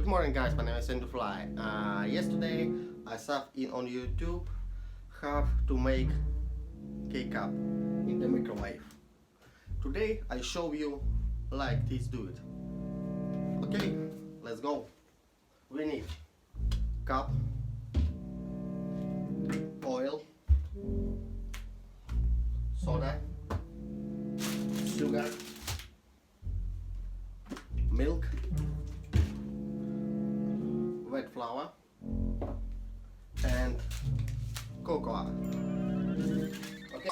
morning guys, my name is AnDewFly. Yesterday I saw on YouTube how to make cake up in the microwave. Today I show you like this do it. Okay, let's go. We need cup, oil, soda, sugar, milk, wet flour and cocoa. Okay.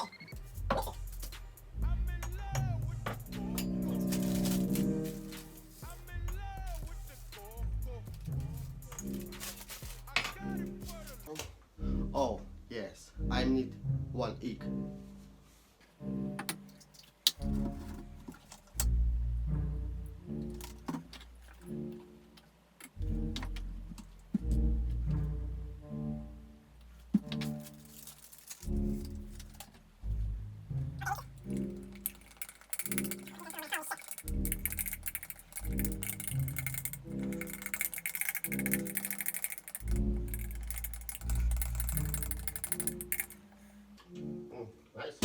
Oh yes, I need 1 egg. Nice.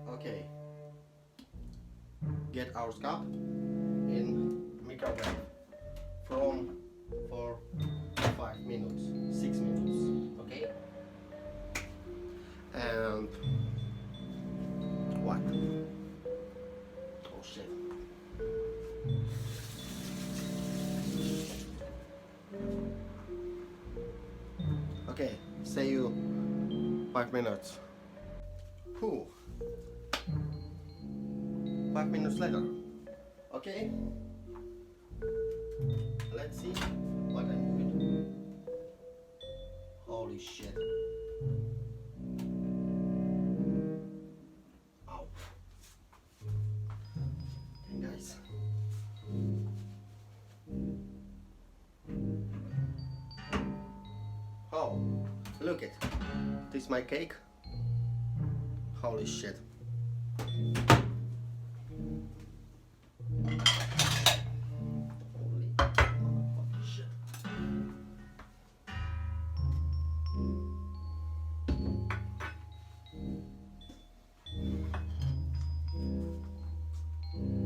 Okay. Get our cup in microwave from 4 to 5 minutes, 6 minutes. Okay. And what? Oh shit. Okay, see you 5 minutes. Whew. 5 minutes later. Okay. Let's see what I'm doing. Holy shit. Ow. Okay, guys. Oh, look it. This is my cake. Holy shit. Holy motherfucking shit.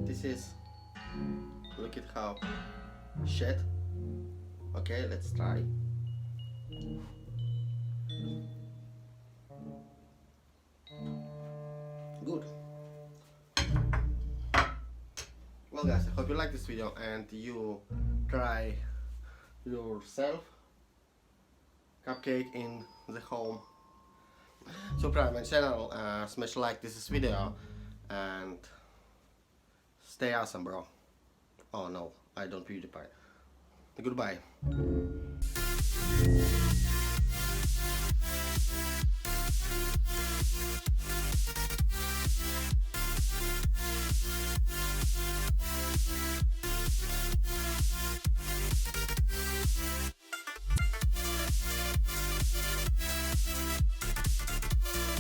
This is, look at how shit. Okay, let's try. Good. Well guys, I hope you like this video and you try yourself cupcake in the home. Subscribe my channel, smash like this video and stay awesome, bro. Oh no, I don't PewDiePie. Goodbye.